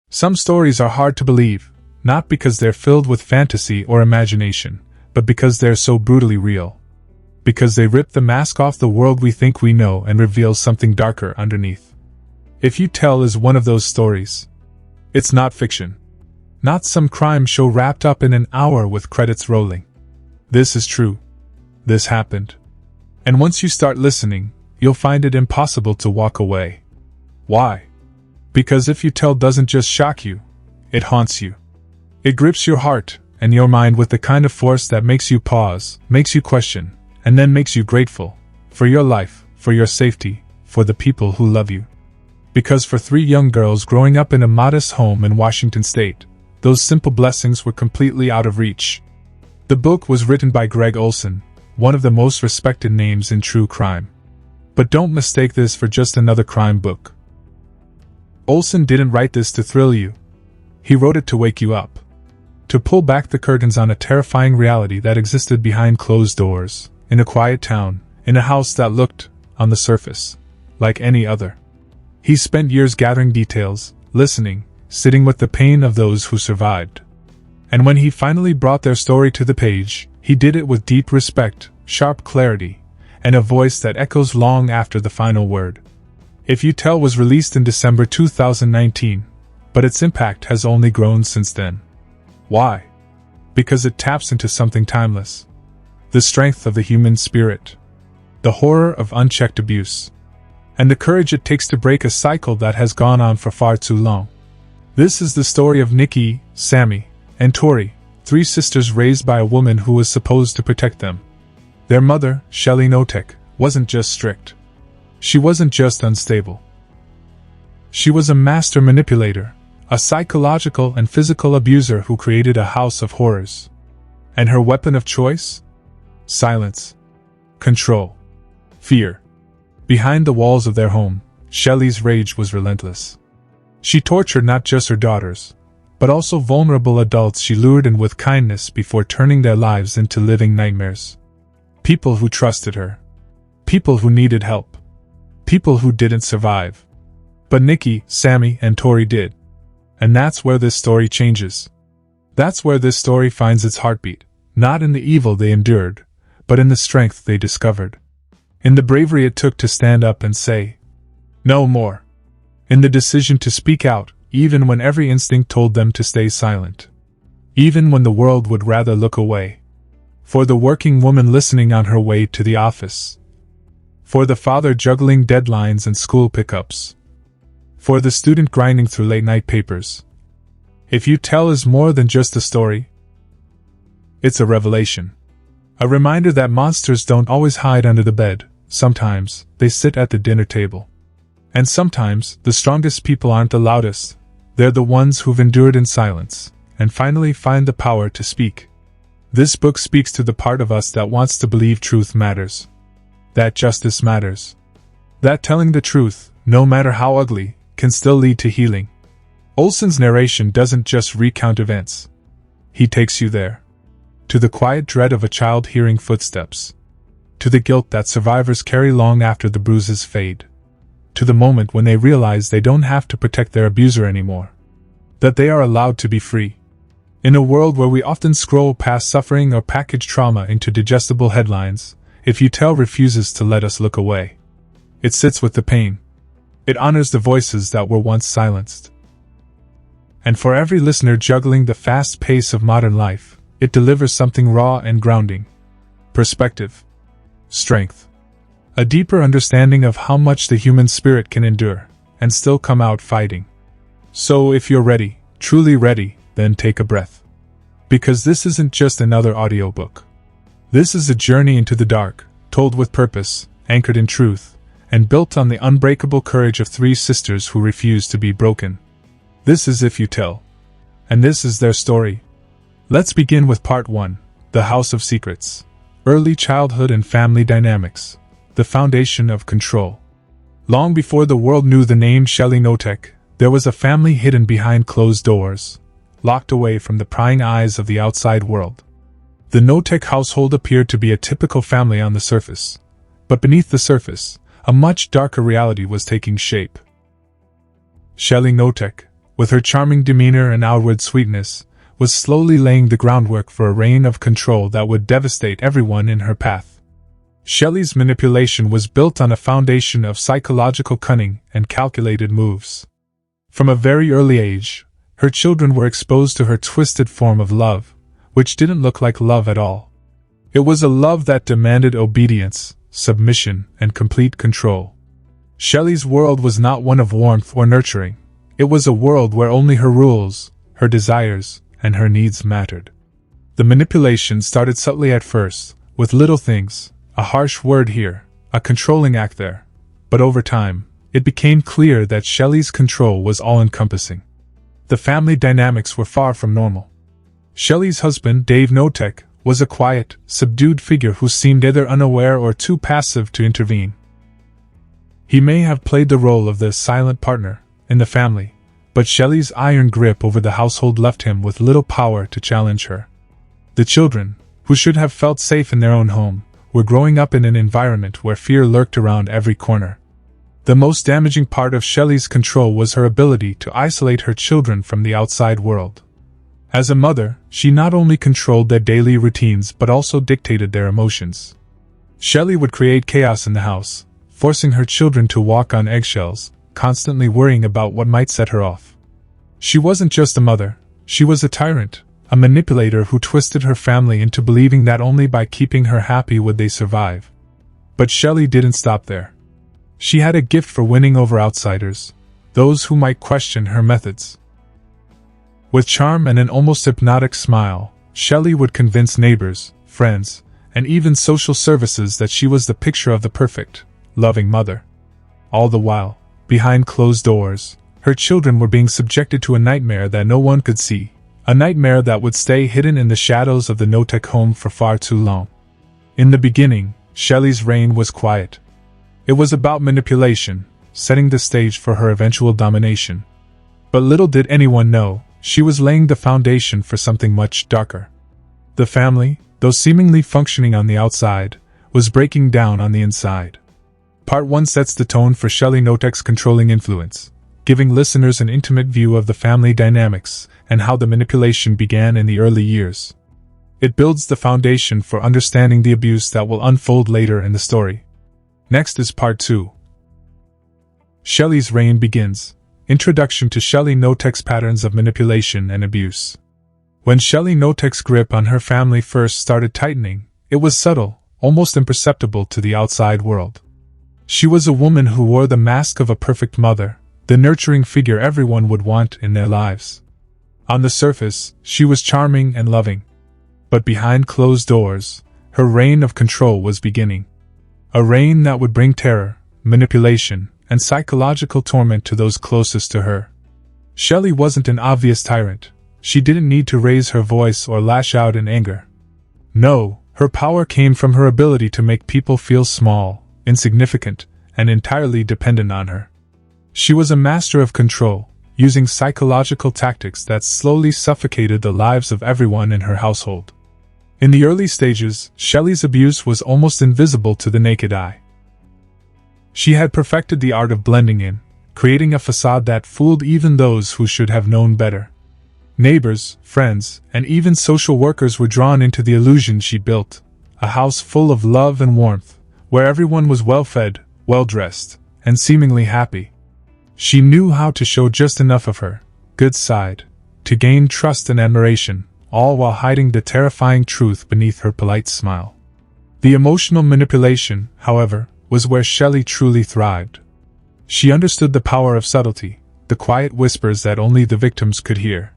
Some stories are hard to believe, not because they're filled with fantasy or imagination, but because they're so brutally real. Because they rip the mask off the world we think we know and reveal something darker underneath. If You Tell is one of those stories. It's not fiction. Not some crime show wrapped up in an hour with credits rolling. This is true. This happened. And once you start listening, you'll find it impossible to walk away. Why? Because If You Tell doesn't just shock you, it haunts you. It grips your heart and your mind with the kind of force that makes you pause, makes you question, and then makes you grateful for your life, for your safety, for the people who love you. Because for 3 young girls growing up in a modest home in Washington State, those simple blessings were completely out of reach. The book was written by Gregg Olsen, one of the most respected names in true crime. But don't mistake this for just another crime book. Olsen didn't write this to thrill you. He wrote it to wake you up. To pull back the curtains on a terrifying reality that existed behind closed doors, in a quiet town, in a house that looked, on the surface, like any other. He spent years gathering details, listening, sitting with the pain of those who survived. And when he finally brought their story to the page, he did it with deep respect, sharp clarity, and a voice that echoes long after the final word. If You Tell was released in December 2019, but its impact has only grown since then. Why? Because it taps into something timeless. The strength of the human spirit. The horror of unchecked abuse. And the courage it takes to break a cycle that has gone on for far too long. This is the story of Nikki, Sami, and Tori, 3 sisters raised by a woman who was supposed to protect them. Their mother, Shelly Knotek, wasn't just strict. She wasn't just unstable. She was a master manipulator, a psychological and physical abuser who created a house of horrors. And her weapon of choice? Silence. Control. Fear. Behind the walls of their home, Shelly's rage was relentless. She tortured not just her daughters, but also vulnerable adults she lured in with kindness before turning their lives into living nightmares. People who trusted her. People who needed help. People who didn't survive. But Nikki, Sami, and Tori did. And that's where this story changes. That's where this story finds its heartbeat, not in the evil they endured, but in the strength they discovered. In the bravery it took to stand up and say, "No more." In the decision to speak out, even when every instinct told them to stay silent. Even when the world would rather look away. For the working woman listening on her way to the office. For the father juggling deadlines and school pickups. For the student grinding through late-night papers. If You Tell is more than just a story. It's a revelation. A reminder that monsters don't always hide under the bed, sometimes they sit at the dinner table. And sometimes, the strongest people aren't the loudest, they're the ones who've endured in silence, and finally find the power to speak. This book speaks to the part of us that wants to believe truth matters. That justice matters. That telling the truth, no matter how ugly, can still lead to healing. Olsen's narration doesn't just recount events. He takes you there. To the quiet dread of a child hearing footsteps. To the guilt that survivors carry long after the bruises fade. To the moment when they realize they don't have to protect their abuser anymore. That they are allowed to be free. In a world where we often scroll past suffering or package trauma into digestible headlines, If You Tell refuses to let us look away. It sits with the pain. It honors the voices that were once silenced. And for every listener juggling the fast pace of modern life, it delivers something raw and grounding. Perspective. Strength. A deeper understanding of how much the human spirit can endure, and still come out fighting. So if you're ready, truly ready, then take a breath. Because this isn't just another audiobook. This is a journey into the dark, told with purpose, anchored in truth, and built on the unbreakable courage of 3 sisters who refuse to be broken. This is If You Tell. And this is their story. Let's begin with part 1, The House of Secrets. Early childhood and family dynamics. The foundation of control. Long before the world knew the name Shelly Knotek, there was a family hidden behind closed doors, locked away from the prying eyes of the outside world. The Knotek household appeared to be a typical family on the surface. But beneath the surface, a much darker reality was taking shape. Shelly Knotek with her charming demeanor and outward sweetness, was slowly laying the groundwork for a reign of control that would devastate everyone in her path. Shelly's manipulation was built on a foundation of psychological cunning and calculated moves. From a very early age, her children were exposed to her twisted form of love, which didn't look like love at all. It was a love that demanded obedience, submission, and complete control. Shelly's world was not one of warmth or nurturing. It was a world where only her rules, her desires, and her needs mattered. The manipulation started subtly at first, with little things, a harsh word here, a controlling act there. But over time, it became clear that Shelly's control was all-encompassing. The family dynamics were far from normal. Shelly's husband, Dave Knotek, was a quiet, subdued figure who seemed either unaware or too passive to intervene. He may have played the role of the silent partner in the family, but Shelly's iron grip over the household left him with little power to challenge her. The children, who should have felt safe in their own home, were growing up in an environment where fear lurked around every corner. The most damaging part of Shelly's control was her ability to isolate her children from the outside world. As a mother, she not only controlled their daily routines but also dictated their emotions. Shelly would create chaos in the house, forcing her children to walk on eggshells, constantly worrying about what might set her off. She wasn't just a mother, she was a tyrant, a manipulator who twisted her family into believing that only by keeping her happy would they survive. But Shelly didn't stop there. She had a gift for winning over outsiders, those who might question her methods. With charm and an almost hypnotic smile, Shelly would convince neighbors, friends, and even social services that she was the picture of the perfect, loving mother. All the while, behind closed doors, her children were being subjected to a nightmare that no one could see, a nightmare that would stay hidden in the shadows of the Knotek home for far too long. In the beginning, Shelly's reign was quiet. It was about manipulation, setting the stage for her eventual domination. But little did anyone know, she was laying the foundation for something much darker. The family, though seemingly functioning on the outside, was breaking down on the inside. Part 1 sets the tone for Shelly Knotek's controlling influence, giving listeners an intimate view of the family dynamics and how the manipulation began in the early years. It builds the foundation for understanding the abuse that will unfold later in the story. Next is Part 2. Shelly's reign begins. Introduction to Shelly Knotek's patterns of manipulation and abuse. When Shelly Knotek's grip on her family first started tightening, it was subtle, almost imperceptible to the outside world. She was a woman who wore the mask of a perfect mother, the nurturing figure everyone would want in their lives. On the surface, she was charming and loving. But behind closed doors, her reign of control was beginning. A reign that would bring terror, manipulation, and psychological torment to those closest to her. Shelly wasn't an obvious tyrant. She didn't need to raise her voice or lash out in anger. No, her power came from her ability to make people feel small, insignificant, and entirely dependent on her. She was a master of control, using psychological tactics that slowly suffocated the lives of everyone in her household. In the early stages, Shelly's abuse was almost invisible to the naked eye. She had perfected the art of blending in, creating a facade that fooled even those who should have known better. Neighbors, friends, and even social workers were drawn into the illusion she built, a house full of love and warmth, where everyone was well-fed, well-dressed, and seemingly happy. She knew how to show just enough of her good side to gain trust and admiration, all while hiding the terrifying truth beneath her polite smile. The emotional manipulation, however, was where Shelly truly thrived. She understood the power of subtlety, the quiet whispers that only the victims could hear.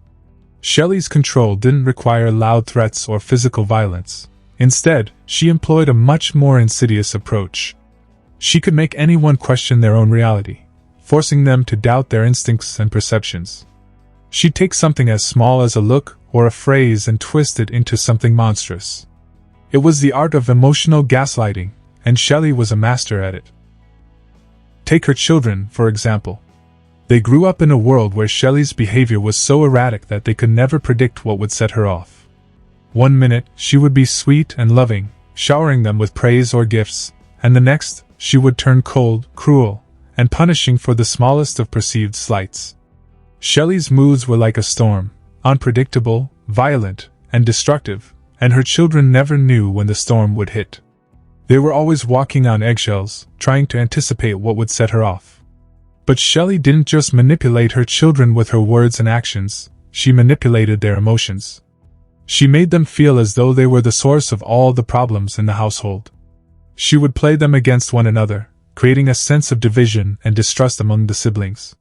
Shelly's control didn't require loud threats or physical violence. Instead, she employed a much more insidious approach. She could make anyone question their own reality, forcing them to doubt their instincts and perceptions. She'd take something as small as a look or a phrase and twist it into something monstrous. It was the art of emotional gaslighting, and Shelly was a master at it. Take her children, for example. They grew up in a world where Shelly's behavior was so erratic that they could never predict what would set her off. One minute, she would be sweet and loving, showering them with praise or gifts, and the next, she would turn cold, cruel, and punishing for the smallest of perceived slights. Shelly's moods were like a storm, unpredictable, violent, and destructive, and her children never knew when the storm would hit. They were always walking on eggshells, trying to anticipate what would set her off. But Shelly didn't just manipulate her children with her words and actions, she manipulated their emotions. She made them feel as though they were the source of all the problems in the household. She would play them against one another, creating a sense of division and distrust among the siblings.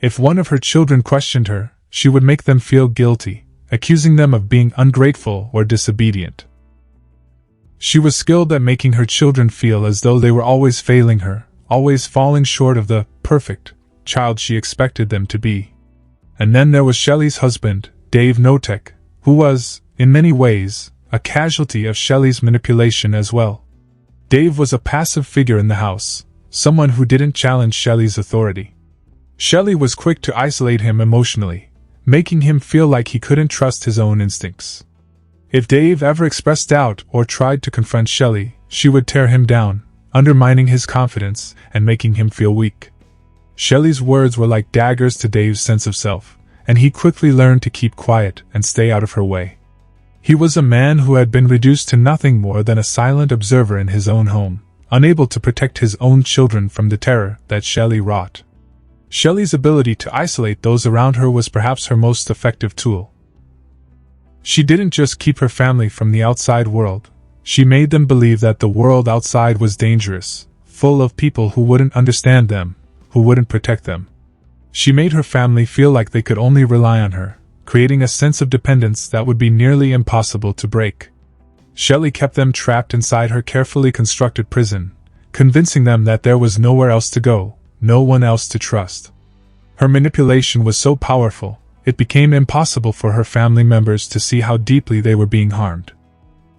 If one of her children questioned her, she would make them feel guilty, accusing them of being ungrateful or disobedient. She was skilled at making her children feel as though they were always failing her, always falling short of the perfect child she expected them to be. And then there was Shelly's husband, Dave Knotek, who was, in many ways, a casualty of Shelly's manipulation as well. Dave was a passive figure in the house, someone who didn't challenge Shelly's authority. Shelly was quick to isolate him emotionally, making him feel like he couldn't trust his own instincts. If Dave ever expressed doubt or tried to confront Shelly, she would tear him down, undermining his confidence and making him feel weak. Shelly's words were like daggers to Dave's sense of self, and he quickly learned to keep quiet and stay out of her way. He was a man who had been reduced to nothing more than a silent observer in his own home, unable to protect his own children from the terror that Shelly wrought. Shelly's ability to isolate those around her was perhaps her most effective tool. She didn't just keep her family from the outside world, she made them believe that the world outside was dangerous, full of people who wouldn't understand them, who wouldn't protect them. She made her family feel like they could only rely on her, creating a sense of dependence that would be nearly impossible to break. Shelly kept them trapped inside her carefully constructed prison, convincing them that there was nowhere else to go, no one else to trust. Her manipulation was so powerful, it became impossible for her family members to see how deeply they were being harmed.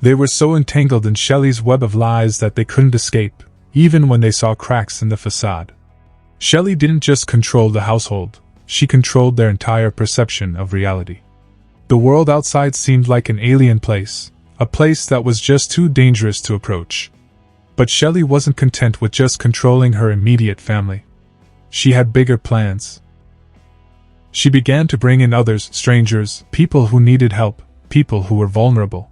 They were so entangled in Shelly's web of lies that they couldn't escape, even when they saw cracks in the facade. Shelly didn't just control the household, she controlled their entire perception of reality. The world outside seemed like an alien place, a place that was just too dangerous to approach. But Shelly wasn't content with just controlling her immediate family. She had bigger plans. She began to bring in others, strangers, people who needed help, people who were vulnerable.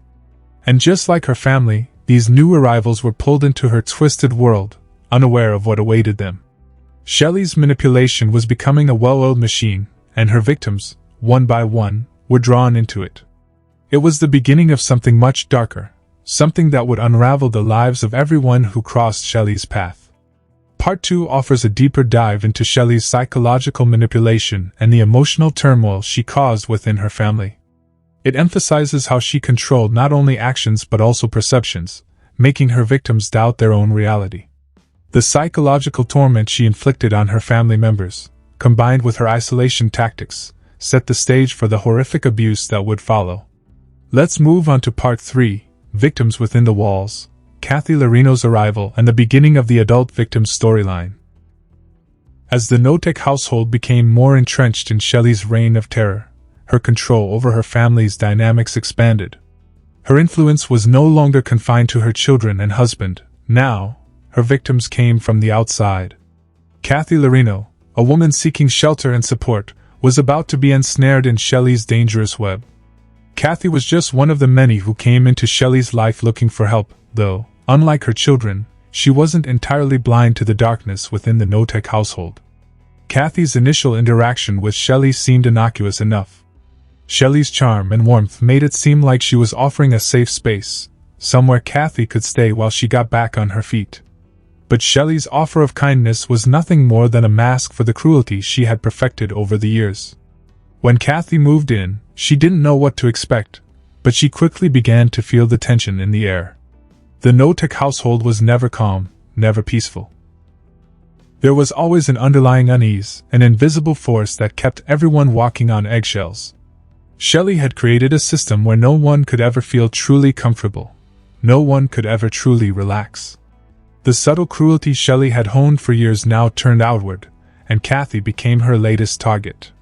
And just like her family, these new arrivals were pulled into her twisted world, unaware of what awaited them. Shelly's manipulation was becoming a well-oiled machine, and her victims, one by one, were drawn into it. It was the beginning of something much darker, something that would unravel the lives of everyone who crossed Shelly's path. Part 2 offers a deeper dive into Shelly's psychological manipulation and the emotional turmoil she caused within her family. It emphasizes how she controlled not only actions but also perceptions, making her victims doubt their own reality. The psychological torment she inflicted on her family members, combined with her isolation tactics, set the stage for the horrific abuse that would follow. Let's move on to Part 3, Victims Within the Walls, Kathy Larino's arrival and the beginning of the adult victim's storyline. As the Knotek household became more entrenched in Shelly's reign of terror, her control over her family's dynamics expanded. Her influence was no longer confined to her children and husband. Now, her victims came from the outside. Kathy Larino, a woman seeking shelter and support, was about to be ensnared in Shelly's dangerous web. Kathy was just one of the many who came into Shelly's life looking for help, though, unlike her children, she wasn't entirely blind to the darkness within the Knotek household. Kathy's initial interaction with Shelly seemed innocuous enough. Shelly's charm and warmth made it seem like she was offering a safe space, somewhere Kathy could stay while she got back on her feet. But Shelly's offer of kindness was nothing more than a mask for the cruelty she had perfected over the years. When Kathy moved in, she didn't know what to expect, but she quickly began to feel the tension in the air. The Knotek household was never calm, never peaceful. There was always an underlying unease, an invisible force that kept everyone walking on eggshells. Shelly had created a system where no one could ever feel truly comfortable. No one could ever truly relax. The subtle cruelty Shelly had honed for years now turned outward, and Kathy became her latest target.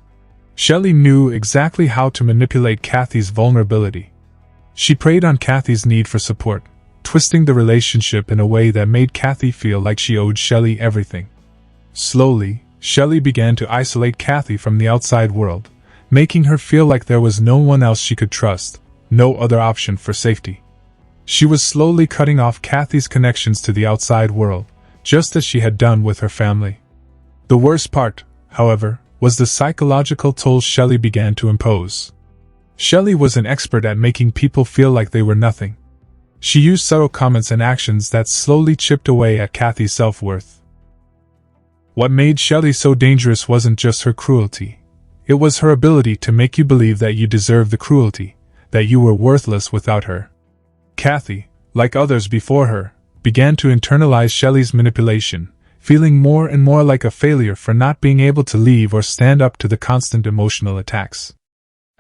Shelly knew exactly how to manipulate Kathy's vulnerability. She preyed on Kathy's need for support, twisting the relationship in a way that made Kathy feel like she owed Shelly everything. Slowly, Shelly began to isolate Kathy from the outside world, making her feel like there was no one else she could trust, no other option for safety. She was slowly cutting off Kathy's connections to the outside world, just as she had done with her family. The worst part, however, was the psychological toll Shelly began to impose. Shelly was an expert at making people feel like they were nothing. She used subtle comments and actions that slowly chipped away at Kathy's self-worth. What made Shelly so dangerous wasn't just her cruelty. It was her ability to make you believe that you deserved the cruelty, that you were worthless without her. Kathy, like others before her, began to internalize Shelly's manipulation, feeling more and more like a failure for not being able to leave or stand up to the constant emotional attacks.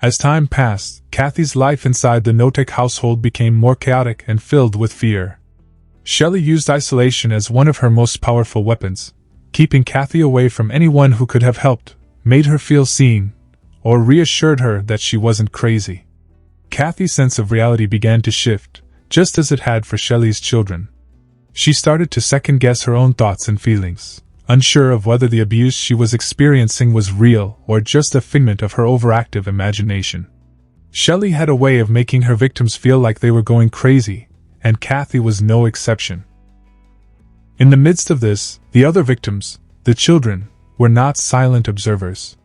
As time passed, Kathy's life inside the Knotek household became more chaotic and filled with fear. Shelly used isolation as one of her most powerful weapons, keeping Kathy away from anyone who could have helped, made her feel seen, or reassured her that she wasn't crazy. Kathy's sense of reality began to shift, just as it had for Shelly's children. She started to second-guess her own thoughts and feelings, unsure of whether the abuse she was experiencing was real or just a figment of her overactive imagination. Shelly had a way of making her victims feel like they were going crazy, and Kathy was no exception. In the midst of this, the other victims, the children, were not silent observers.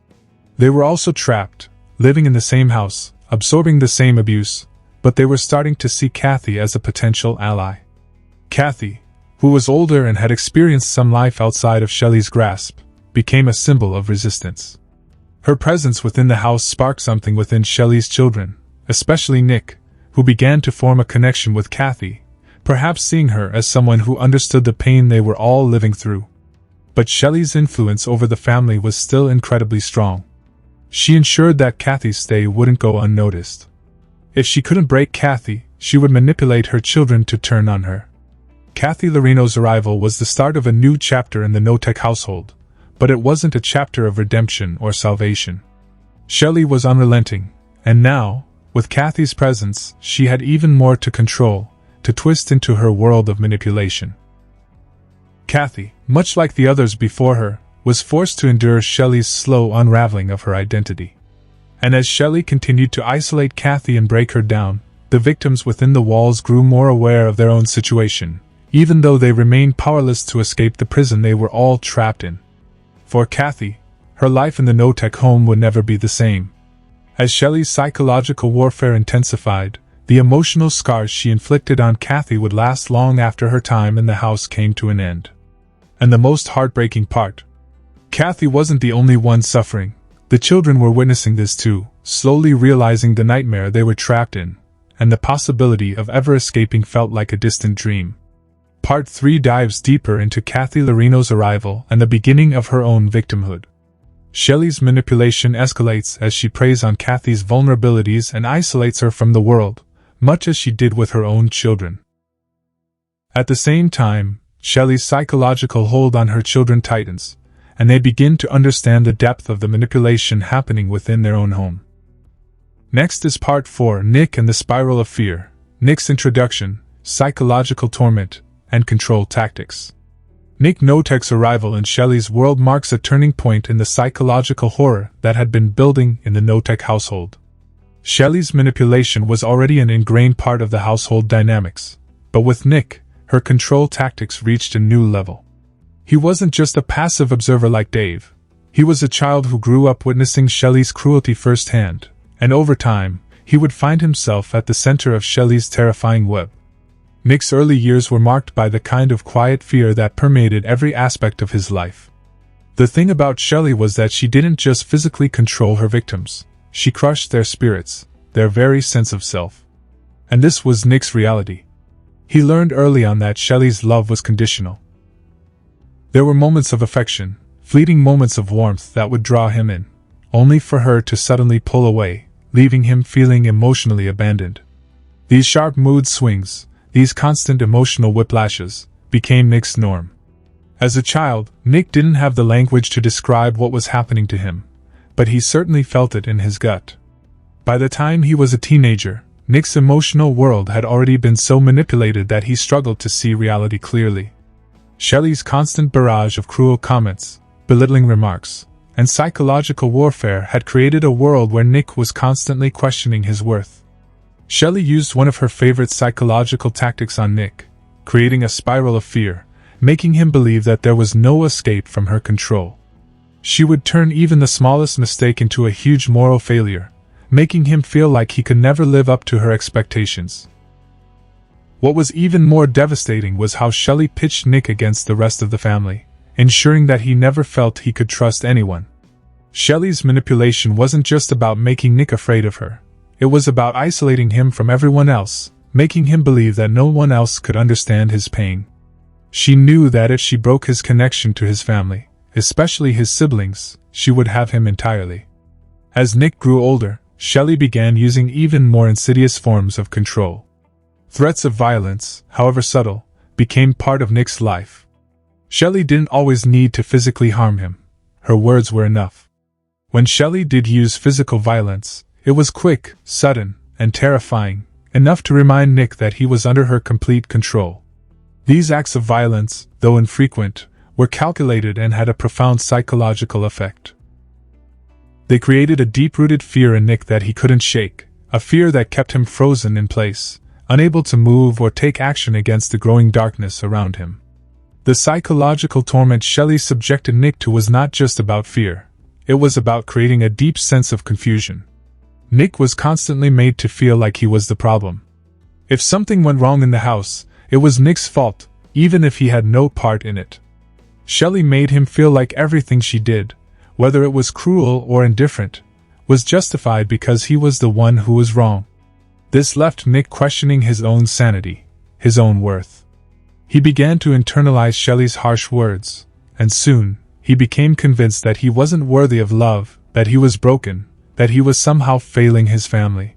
They were also trapped, living in the same house, absorbing the same abuse, but they were starting to see Kathy as a potential ally. Kathy, who was older and had experienced some life outside of Shelly's grasp, became a symbol of resistance. Her presence within the house sparked something within Shelly's children, especially Nick, who began to form a connection with Kathy, perhaps seeing her as someone who understood the pain they were all living through. But Shelly's influence over the family was still incredibly strong. She ensured that Kathy's stay wouldn't go unnoticed. If she couldn't break Kathy, she would manipulate her children to turn on her. Kathy Lorino's arrival was the start of a new chapter in the Knotek household, but it wasn't a chapter of redemption or salvation. Shelly was unrelenting, and now, with Kathy's presence, she had even more to control, to twist into her world of manipulation. Kathy, much like the others before her, was forced to endure Shelly's slow unraveling of her identity. And as Shelly continued to isolate Kathy and break her down, the victims within the walls grew more aware of their own situation, even though they remained powerless to escape the prison they were all trapped in. For Kathy, her life in the Knotek home would never be the same. As Shelly's psychological warfare intensified, the emotional scars she inflicted on Kathy would last long after her time in the house came to an end. And the most heartbreaking part, Kathy wasn't the only one suffering. The children were witnessing this too, slowly realizing the nightmare they were trapped in, and the possibility of ever escaping felt like a distant dream. Part 3 dives deeper into Kathy Lorino's arrival and the beginning of her own victimhood. Shelly's manipulation escalates as she preys on Kathy's vulnerabilities and isolates her from the world, much as she did with her own children. At the same time, Shelly's psychological hold on her children tightens, and they begin to understand the depth of the manipulation happening within their own home. Next is Part 4, Nick and the Spiral of Fear. Nick's introduction, psychological torment, and control tactics. Nick Knotek's arrival in Shelly's world marks a turning point in the psychological horror that had been building in the Knotek household. Shelly's manipulation was already an ingrained part of the household dynamics, but with Nick, her control tactics reached a new level. He wasn't just a passive observer like Dave. He was a child who grew up witnessing Shelly's cruelty firsthand, and over time, he would find himself at the center of Shelly's terrifying web. Nick's early years were marked by the kind of quiet fear that permeated every aspect of his life. The thing about Shelly was that she didn't just physically control her victims, she crushed their spirits, their very sense of self. And this was Nick's reality. He learned early on that Shelly's love was conditional. There were moments of affection, fleeting moments of warmth that would draw him in, only for her to suddenly pull away, leaving him feeling emotionally abandoned. These sharp mood swings, these constant emotional whiplashes, became Nick's norm. As a child, Nick didn't have the language to describe what was happening to him, but he certainly felt it in his gut. By the time he was a teenager, Nick's emotional world had already been so manipulated that he struggled to see reality clearly. Shelly's constant barrage of cruel comments, belittling remarks, and psychological warfare had created a world where Nick was constantly questioning his worth. Shelly used one of her favorite psychological tactics on Nick, creating a spiral of fear, making him believe that there was no escape from her control. She would turn even the smallest mistake into a huge moral failure, making him feel like he could never live up to her expectations. What was even more devastating was how Shelly pitched Nick against the rest of the family, ensuring that he never felt he could trust anyone. Shelly's manipulation wasn't just about making Nick afraid of her. It was about isolating him from everyone else, making him believe that no one else could understand his pain. She knew that if she broke his connection to his family, especially his siblings, she would have him entirely. As Nick grew older, Shelly began using even more insidious forms of control. Threats of violence, however subtle, became part of Nick's life. Shelly didn't always need to physically harm him. Her words were enough. When Shelly did use physical violence, it was quick, sudden, and terrifying, enough to remind Nick that he was under her complete control. These acts of violence, though infrequent, were calculated and had a profound psychological effect. They created a deep-rooted fear in Nick that he couldn't shake, a fear that kept him frozen in place, unable to move or take action against the growing darkness around him. The psychological torment Shelly subjected Nick to was not just about fear. It was about creating a deep sense of confusion. Nick was constantly made to feel like he was the problem. If something went wrong in the house, it was Nick's fault, even if he had no part in it. Shelly made him feel like everything she did, whether it was cruel or indifferent, was justified because he was the one who was wrong. This left Nick questioning his own sanity, his own worth. He began to internalize Shelly's harsh words, and soon, he became convinced that he wasn't worthy of love, that he was broken, that he was somehow failing his family.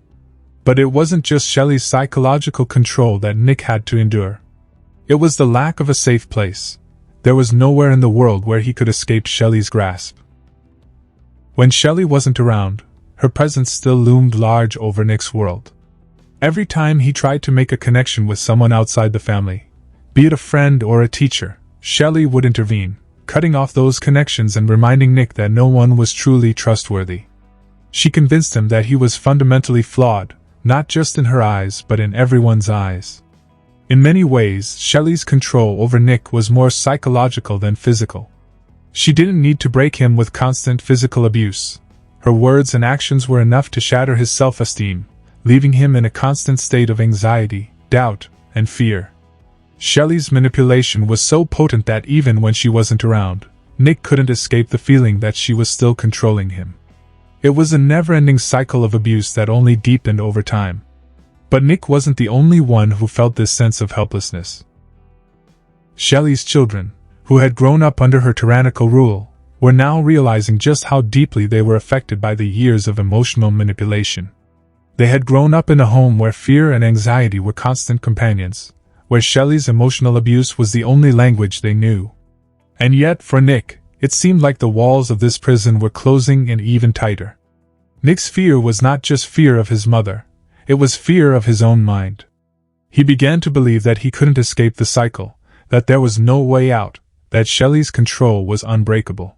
But it wasn't just Shelly's psychological control that Nick had to endure. It was the lack of a safe place. There was nowhere in the world where he could escape Shelly's grasp. When Shelly wasn't around, her presence still loomed large over Nick's world. Every time he tried to make a connection with someone outside the family, be it a friend or a teacher, Shelly would intervene, cutting off those connections and reminding Nick that no one was truly trustworthy. She convinced him that he was fundamentally flawed, not just in her eyes but in everyone's eyes. In many ways, Shelly's control over Nick was more psychological than physical. She didn't need to break him with constant physical abuse. Her words and actions were enough to shatter his self-esteem, leaving him in a constant state of anxiety, doubt, and fear. Shelly's manipulation was so potent that even when she wasn't around, Nick couldn't escape the feeling that she was still controlling him. It was a never-ending cycle of abuse that only deepened over time. But Nick wasn't the only one who felt this sense of helplessness. Shelly's children, who had grown up under her tyrannical rule, were now realizing just how deeply they were affected by the years of emotional manipulation. They had grown up in a home where fear and anxiety were constant companions, where Shelly's emotional abuse was the only language they knew. And yet, for Nick, it seemed like the walls of this prison were closing in even tighter. Nick's fear was not just fear of his mother, it was fear of his own mind. He began to believe that he couldn't escape the cycle, that there was no way out, that Shelly's control was unbreakable.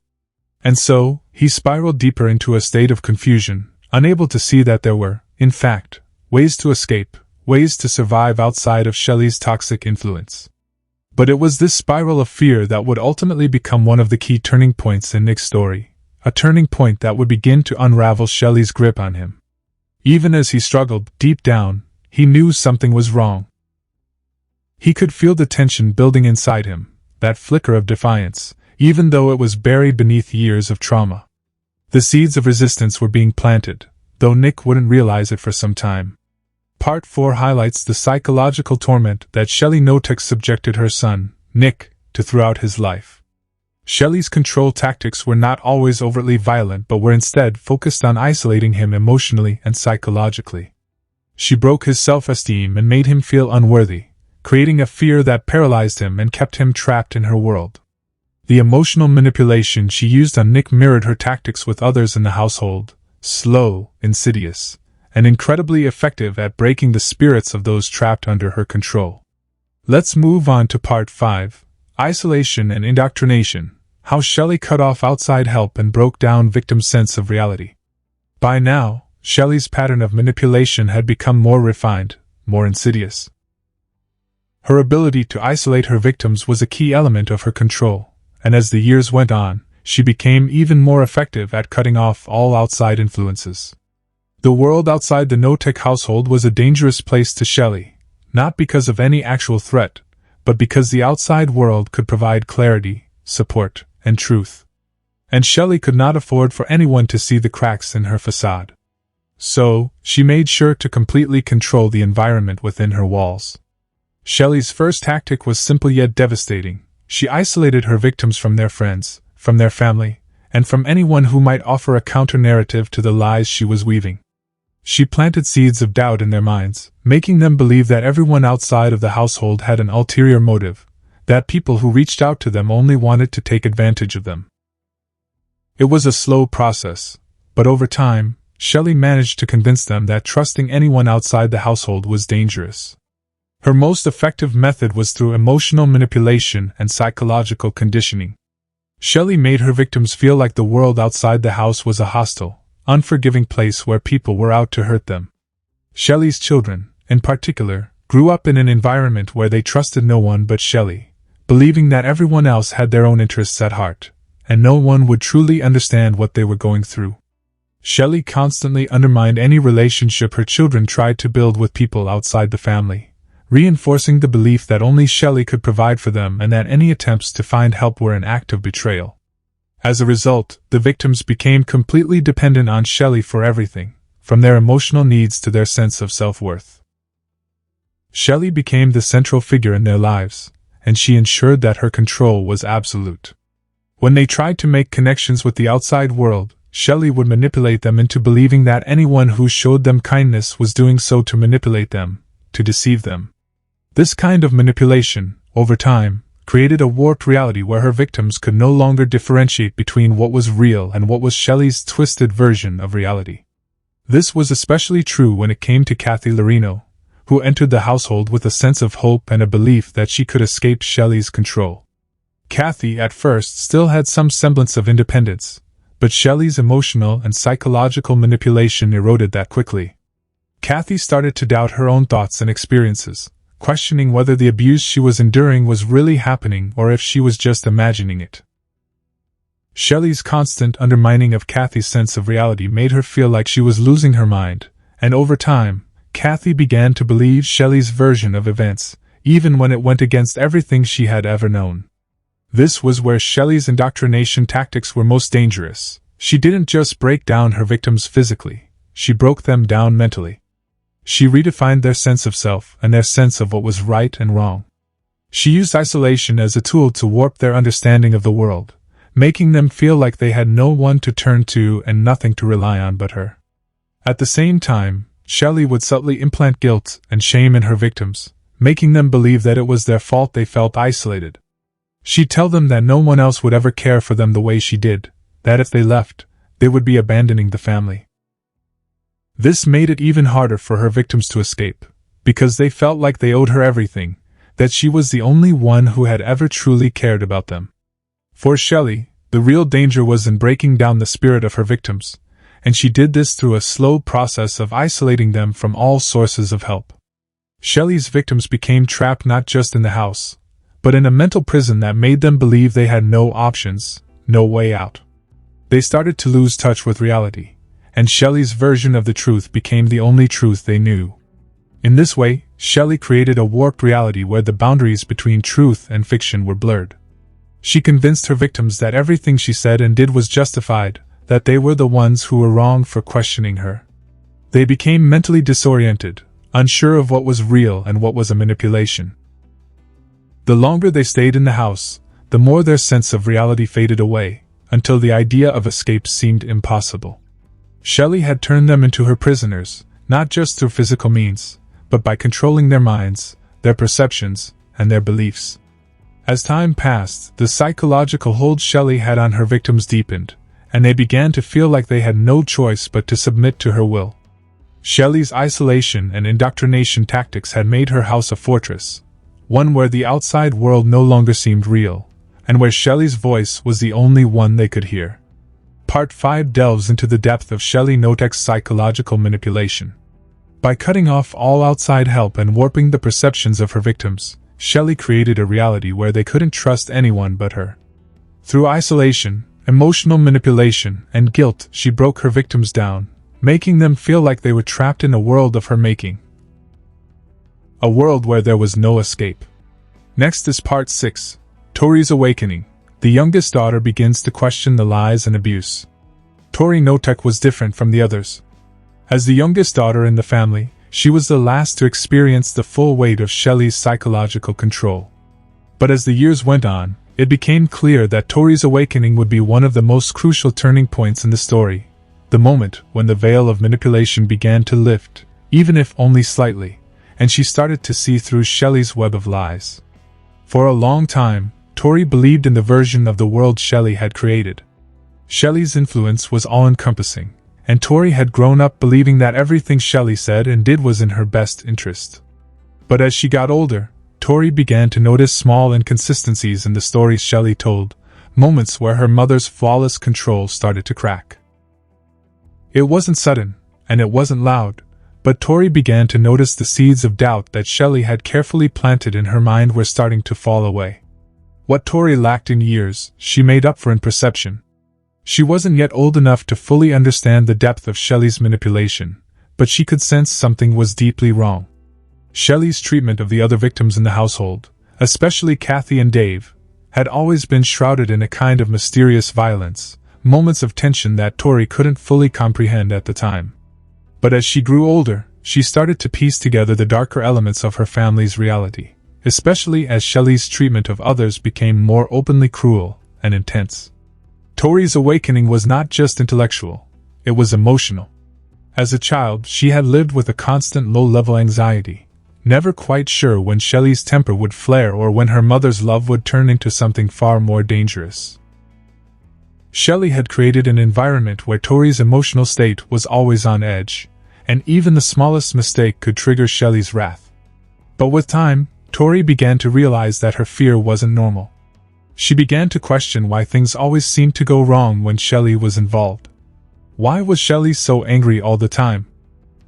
And so, he spiraled deeper into a state of confusion, unable to see that there were, in fact, ways to escape, ways to survive outside of Shelly's toxic influence. But it was this spiral of fear that would ultimately become one of the key turning points in Nick's story, a turning point that would begin to unravel Shelly's grip on him. Even as he struggled, deep down, he knew something was wrong. He could feel the tension building inside him, that flicker of defiance, even though it was buried beneath years of trauma. The seeds of resistance were being planted, though Nick wouldn't realize it for some time. Part 4 highlights the psychological torment that Shelly Knotek subjected her son, Nick, to throughout his life. Shelly's control tactics were not always overtly violent but were instead focused on isolating him emotionally and psychologically. She broke his self-esteem and made him feel unworthy, creating a fear that paralyzed him and kept him trapped in her world. The emotional manipulation she used on Nick mirrored her tactics with others in the household, slow, insidious, and incredibly effective at breaking the spirits of those trapped under her control. Let's move on to Part 5, Isolation and Indoctrination, how Shelly cut off outside help and broke down victims' sense of reality. By now, Shelly's pattern of manipulation had become more refined, more insidious. Her ability to isolate her victims was a key element of her control, and as the years went on, she became even more effective at cutting off all outside influences. The world outside the Knotek household was a dangerous place to Shelly, not because of any actual threat, but because the outside world could provide clarity, support, and truth. And Shelly could not afford for anyone to see the cracks in her facade. So, she made sure to completely control the environment within her walls. Shelly's first tactic was simple yet devastating. She isolated her victims from their friends, from their family, and from anyone who might offer a counter-narrative to the lies she was weaving. She planted seeds of doubt in their minds, making them believe that everyone outside of the household had an ulterior motive, that people who reached out to them only wanted to take advantage of them. It was a slow process, but over time, Shelly managed to convince them that trusting anyone outside the household was dangerous. Her most effective method was through emotional manipulation and psychological conditioning. Shelly made her victims feel like the world outside the house was a hostile, unforgiving place where people were out to hurt them. Shelly's children, in particular, grew up in an environment where they trusted no one but Shelly, believing that everyone else had their own interests at heart, and no one would truly understand what they were going through. Shelly constantly undermined any relationship her children tried to build with people outside the family, reinforcing the belief that only Shelly could provide for them and that any attempts to find help were an act of betrayal. As a result, the victims became completely dependent on Shelly for everything, from their emotional needs to their sense of self-worth. Shelly became the central figure in their lives, and she ensured that her control was absolute. When they tried to make connections with the outside world, Shelly would manipulate them into believing that anyone who showed them kindness was doing so to manipulate them, to deceive them. This kind of manipulation, over time, created a warped reality where her victims could no longer differentiate between what was real and what was Shelly's twisted version of reality. This was especially true when it came to Kathy Lorino, who entered the household with a sense of hope and a belief that she could escape Shelly's control. Kathy at first still had some semblance of independence, but Shelly's emotional and psychological manipulation eroded that quickly. Kathy started to doubt her own thoughts and experiences, questioning whether the abuse she was enduring was really happening or if she was just imagining it. Shelly's constant undermining of Kathy's sense of reality made her feel like she was losing her mind, and over time, Kathy began to believe Shelly's version of events, even when it went against everything she had ever known. This was where Shelly's indoctrination tactics were most dangerous. She didn't just break down her victims physically, she broke them down mentally. She redefined their sense of self and their sense of what was right and wrong. She used isolation as a tool to warp their understanding of the world, making them feel like they had no one to turn to and nothing to rely on but her. At the same time, Shelly would subtly implant guilt and shame in her victims, making them believe that it was their fault they felt isolated. She'd tell them that no one else would ever care for them the way she did, that if they left, they would be abandoning the family. This made it even harder for her victims to escape, because they felt like they owed her everything, that she was the only one who had ever truly cared about them. For Shelly, the real danger was in breaking down the spirit of her victims, and she did this through a slow process of isolating them from all sources of help. Shelly's victims became trapped not just in the house, but in a mental prison that made them believe they had no options, no way out. They started to lose touch with reality, and Shelly's version of the truth became the only truth they knew. In this way, Shelly created a warped reality where the boundaries between truth and fiction were blurred. She convinced her victims that everything she said and did was justified, that they were the ones who were wrong for questioning her. They became mentally disoriented, unsure of what was real and what was a manipulation. The longer they stayed in the house, the more their sense of reality faded away, until the idea of escape seemed impossible. Shelly had turned them into her prisoners, not just through physical means, but by controlling their minds, their perceptions, and their beliefs. As time passed, the psychological hold Shelly had on her victims deepened, and they began to feel like they had no choice but to submit to her will. Shelly's isolation and indoctrination tactics had made her house a fortress, one where the outside world no longer seemed real, and where Shelly's voice was the only one they could hear. Part 5 delves into the depth of Shelly Knotek's psychological manipulation. By cutting off all outside help and warping the perceptions of her victims, Shelly created a reality where they couldn't trust anyone but her. Through isolation, emotional manipulation, and guilt, she broke her victims down, making them feel like they were trapped in a world of her making. A world where there was no escape. Next is Part 6, Tori's Awakening. The youngest daughter begins to question the lies and abuse. Tori Knotek was different from the others. As the youngest daughter in the family, she was the last to experience the full weight of Shelly's psychological control. But as the years went on, it became clear that Tori's awakening would be one of the most crucial turning points in the story, the moment when the veil of manipulation began to lift, even if only slightly, and she started to see through Shelly's web of lies. For a long time, Tori believed in the version of the world Shelly had created. Shelly's influence was all-encompassing, and Tori had grown up believing that everything Shelly said and did was in her best interest. But as she got older, Tori began to notice small inconsistencies in the stories Shelly told, moments where her mother's flawless control started to crack. It wasn't sudden, and it wasn't loud, but Tori began to notice the seeds of doubt that Shelly had carefully planted in her mind were starting to fall away. What Tori lacked in years, she made up for in perception. She wasn't yet old enough to fully understand the depth of Shelly's manipulation, but she could sense something was deeply wrong. Shelly's treatment of the other victims in the household, especially Kathy and Dave, had always been shrouded in a kind of mysterious violence, moments of tension that Tori couldn't fully comprehend at the time. But as she grew older, she started to piece together the darker elements of her family's reality, especially as Shelly's treatment of others became more openly cruel and intense. Tori's awakening was not just intellectual, it was emotional. As a child, she had lived with a constant low-level anxiety, never quite sure when Shelly's temper would flare or when her mother's love would turn into something far more dangerous. Shelly had created an environment where Tori's emotional state was always on edge, and even the smallest mistake could trigger Shelly's wrath. But with time, Tori began to realize that her fear wasn't normal. She began to question why things always seemed to go wrong when Shelly was involved. Why was Shelly so angry all the time?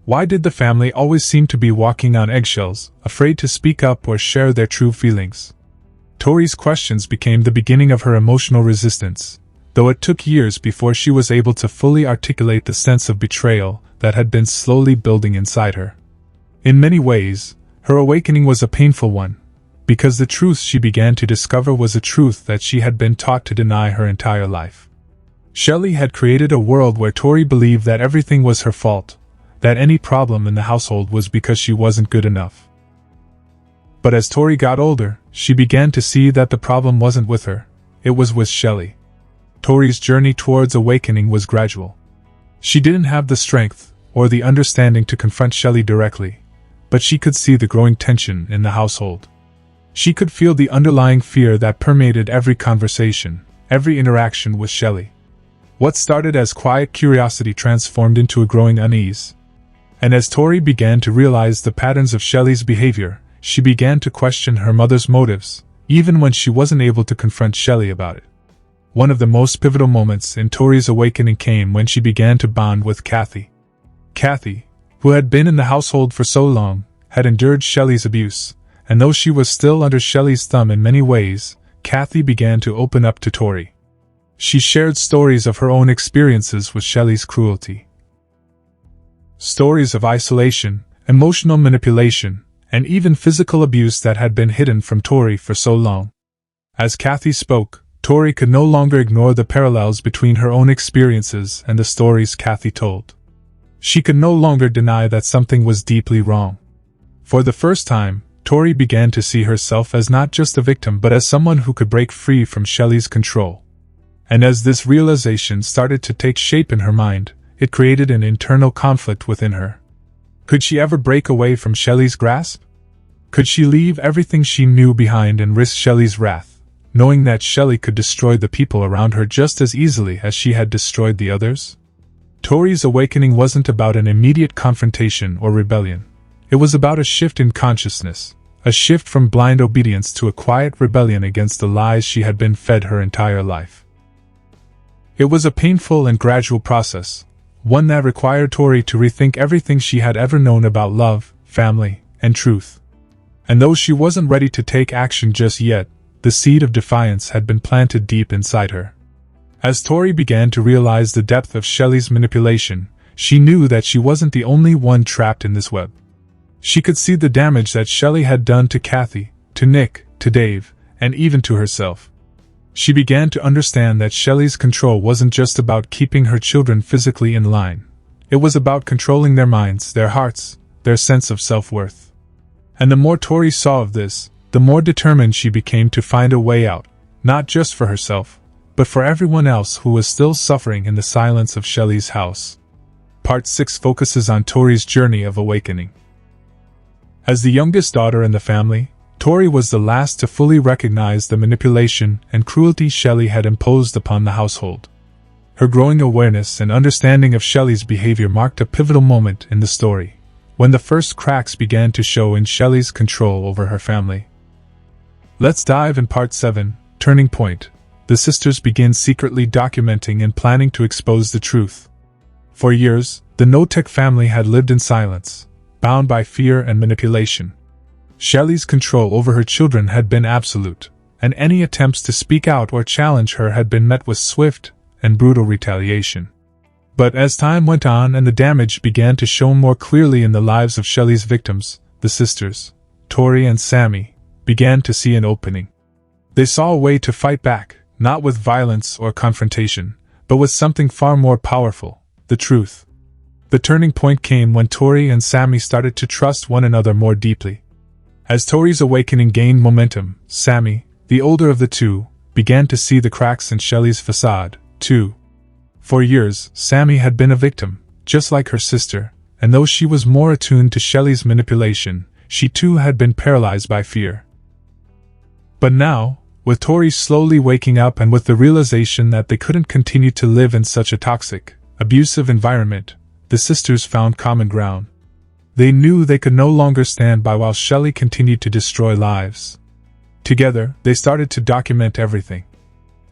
Why did the family always seem to be walking on eggshells, afraid to speak up or share their true feelings? Tori's questions became the beginning of her emotional resistance, though it took years before she was able to fully articulate the sense of betrayal that had been slowly building inside her. In many ways, her awakening was a painful one, because the truth she began to discover was a truth that she had been taught to deny her entire life. Shelly had created a world where Tori believed that everything was her fault, that any problem in the household was because she wasn't good enough. But as Tori got older, she began to see that the problem wasn't with her, it was with Shelly. Tori's journey towards awakening was gradual. She didn't have the strength or the understanding to confront Shelly directly, but she could see the growing tension in the household. She could feel the underlying fear that permeated every conversation, every interaction with Shelly. What started as quiet curiosity transformed into a growing unease. And as Tori began to realize the patterns of Shelly's behavior, she began to question her mother's motives, even when she wasn't able to confront Shelly about it. One of the most pivotal moments in Tori's awakening came when she began to bond with Kathy. Kathy, who had been in the household for so long, had endured Shelly's abuse, and though she was still under Shelly's thumb in many ways, Kathy began to open up to Tori. She shared stories of her own experiences with Shelly's cruelty. Stories of isolation, emotional manipulation, and even physical abuse that had been hidden from Tori for so long. As Kathy spoke, Tori could no longer ignore the parallels between her own experiences and the stories Kathy told. She could no longer deny that something was deeply wrong. For the first time, Tori began to see herself as not just a victim but as someone who could break free from Shelly's control. And as this realization started to take shape in her mind, it created an internal conflict within her. Could she ever break away from Shelly's grasp? Could she leave everything she knew behind and risk Shelly's wrath, knowing that Shelly could destroy the people around her just as easily as she had destroyed the others? Tori's awakening wasn't about an immediate confrontation or rebellion. It was about a shift in consciousness, a shift from blind obedience to a quiet rebellion against the lies she had been fed her entire life. It was a painful and gradual process, one that required Tori to rethink everything she had ever known about love, family, and truth. And though she wasn't ready to take action just yet, the seed of defiance had been planted deep inside her. As Tori began to realize the depth of Shelly's manipulation, she knew that she wasn't the only one trapped in this web. She could see the damage that Shelly had done to Kathy, to Nick, to Dave, and even to herself. She began to understand that Shelly's control wasn't just about keeping her children physically in line. It was about controlling their minds, their hearts, their sense of self-worth. And the more Tori saw of this, the more determined she became to find a way out, not just for herself, but for everyone else who was still suffering in the silence of Shelly's house. Part 6 focuses on Tori's journey of awakening. As the youngest daughter in the family, Tori was the last to fully recognize the manipulation and cruelty Shelly had imposed upon the household. Her growing awareness and understanding of Shelly's behavior marked a pivotal moment in the story, when the first cracks began to show in Shelly's control over her family. Let's dive in Part 7, Turning Point. The sisters begin secretly documenting and planning to expose the truth. For years, the Knotek family had lived in silence, bound by fear and manipulation. Shelly's control over her children had been absolute, and any attempts to speak out or challenge her had been met with swift and brutal retaliation. But as time went on and the damage began to show more clearly in the lives of Shelly's victims, the sisters, Tori and Sami, began to see an opening. They saw a way to fight back, not with violence or confrontation, but with something far more powerful: the truth. The turning point came when Tori and Sami started to trust one another more deeply. As Tori's awakening gained momentum, Sami, the older of the two, began to see the cracks in Shelly's facade, too. For years, Sami had been a victim, just like her sister, and though she was more attuned to Shelly's manipulation, she too had been paralyzed by fear. But now, with Tori slowly waking up and with the realization that they couldn't continue to live in such a toxic, abusive environment, the sisters found common ground. They knew they could no longer stand by while Shelly continued to destroy lives. Together, they started to document everything.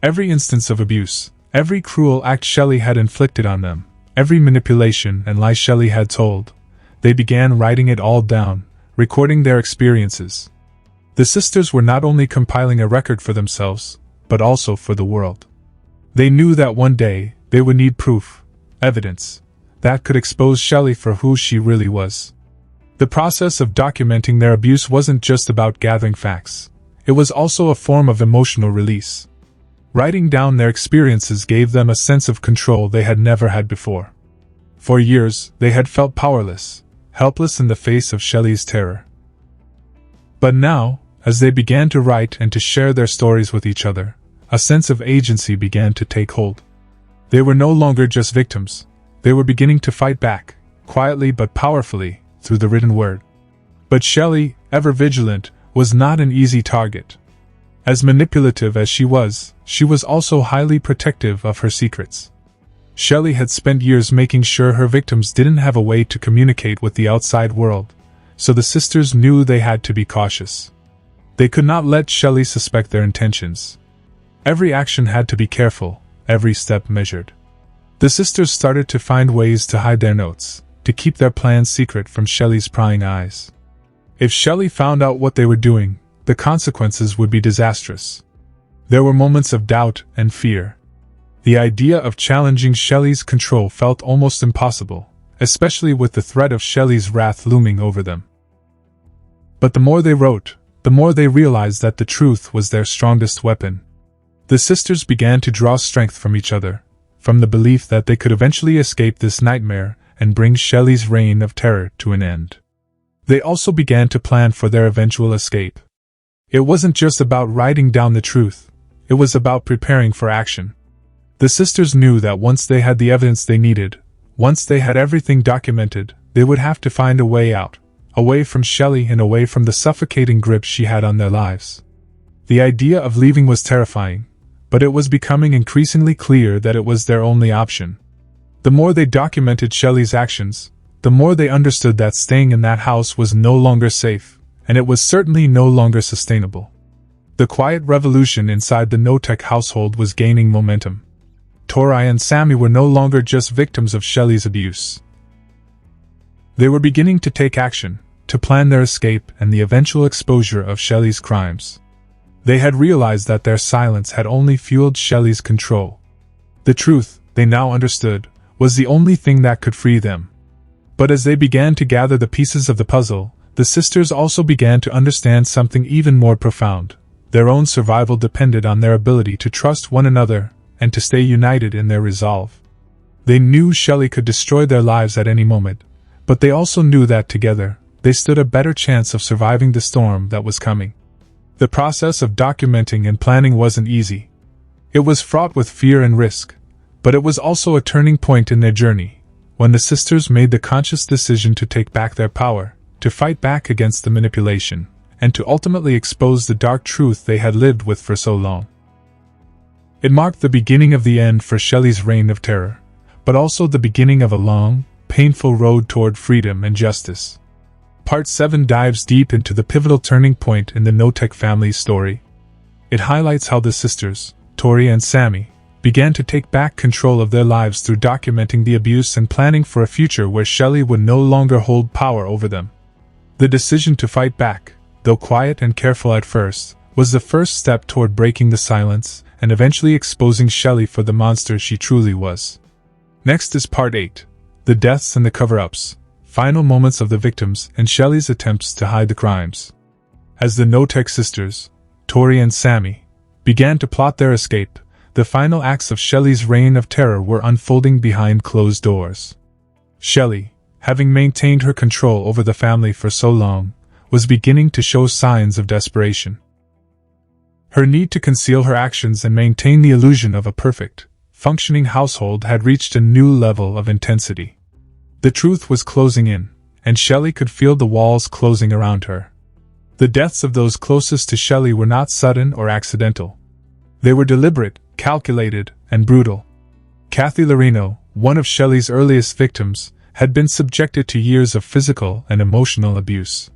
Every instance of abuse, every cruel act Shelly had inflicted on them, every manipulation and lie Shelly had told. They began writing it all down, recording their experiences. The sisters were not only compiling a record for themselves, but also for the world. They knew that one day, they would need proof, evidence, that could expose Shelly for who she really was. The process of documenting their abuse wasn't just about gathering facts. It was also a form of emotional release. Writing down their experiences gave them a sense of control they had never had before. For years, they had felt powerless, helpless in the face of Shelly's terror. But now, as they began to write and to share their stories with each other, a sense of agency began to take hold. They were no longer just victims. They were beginning to fight back, quietly but powerfully, through the written word. But Shelly, ever vigilant, was not an easy target. As manipulative as she was also highly protective of her secrets. Shelly had spent years making sure her victims didn't have a way to communicate with the outside world, so the sisters knew they had to be cautious. They could not let Shelly suspect their intentions. Every action had to be careful, every step measured. The sisters started to find ways to hide their notes, to keep their plans secret from Shelly's prying eyes. If Shelly found out what they were doing, the consequences would be disastrous. There were moments of doubt and fear. The idea of challenging Shelly's control felt almost impossible, especially with the threat of Shelly's wrath looming over them. But the more they wrote, the more they realized that the truth was their strongest weapon. The sisters began to draw strength from each other, from the belief that they could eventually escape this nightmare and bring Shelly's reign of terror to an end. They also began to plan for their eventual escape. It wasn't just about writing down the truth, it was about preparing for action. The sisters knew that once they had the evidence they needed, once they had everything documented, they would have to find a way out, away from Shelly and away from the suffocating grip she had on their lives. The idea of leaving was terrifying, but it was becoming increasingly clear that it was their only option. The more they documented Shelly's actions, the more they understood that staying in that house was no longer safe, and it was certainly no longer sustainable. The quiet revolution inside the Knotek household was gaining momentum. Tori and Sami were no longer just victims of Shelly's abuse. They were beginning to take action, to plan their escape and the eventual exposure of Shelly's crimes. They had realized that their silence had only fueled Shelly's control. The truth, they now understood, was the only thing that could free them. But as they began to gather the pieces of the puzzle, the sisters also began to understand something even more profound. Their own survival depended on their ability to trust one another and to stay united in their resolve. They knew Shelly could destroy their lives at any moment, but they also knew that together, they stood a better chance of surviving the storm that was coming. The process of documenting and planning wasn't easy. It was fraught with fear and risk, but it was also a turning point in their journey, when the sisters made the conscious decision to take back their power, to fight back against the manipulation, and to ultimately expose the dark truth they had lived with for so long. It marked the beginning of the end for Shelly's reign of terror, but also the beginning of a long, painful road toward freedom and justice. Part 7 dives deep into the pivotal turning point in the Knotek family's story. It highlights how the sisters, Tori and Sami, began to take back control of their lives through documenting the abuse and planning for a future where Shelly would no longer hold power over them. The decision to fight back, though quiet and careful at first, was the first step toward breaking the silence and eventually exposing Shelly for the monster she truly was. Next is Part 8, the deaths and the cover-ups, final moments of the victims and Shelly's attempts to hide the crimes. As the Knotek sisters, Tori and Sami, began to plot their escape, the final acts of Shelly's reign of terror were unfolding behind closed doors. Shelly, having maintained her control over the family for so long, was beginning to show signs of desperation. Her need to conceal her actions and maintain the illusion of a perfect, functioning household had reached a new level of intensity. The truth was closing in, and Shelly could feel the walls closing around her. The deaths of those closest to Shelly were not sudden or accidental. They were deliberate, calculated, and brutal. Kathy Lorino, one of Shelly's earliest victims, had been subjected to years of physical and emotional abuse.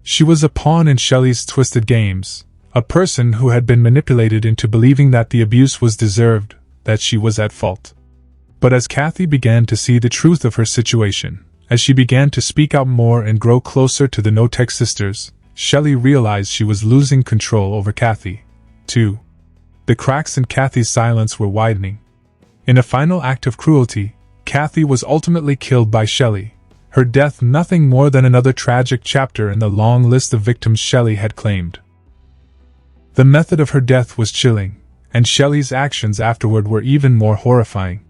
She was a pawn in Shelly's twisted games, a person who had been manipulated into believing that the abuse was deserved, that she was at fault. But as Kathy began to see the truth of her situation, as she began to speak out more and grow closer to the Knotek sisters, Shelly realized she was losing control over Kathy, too. The cracks in Kathy's silence were widening. In a final act of cruelty, Kathy was ultimately killed by Shelly, her death nothing more than another tragic chapter in the long list of victims Shelly had claimed. The method of her death was chilling, and Shelly's actions afterward were even more horrifying.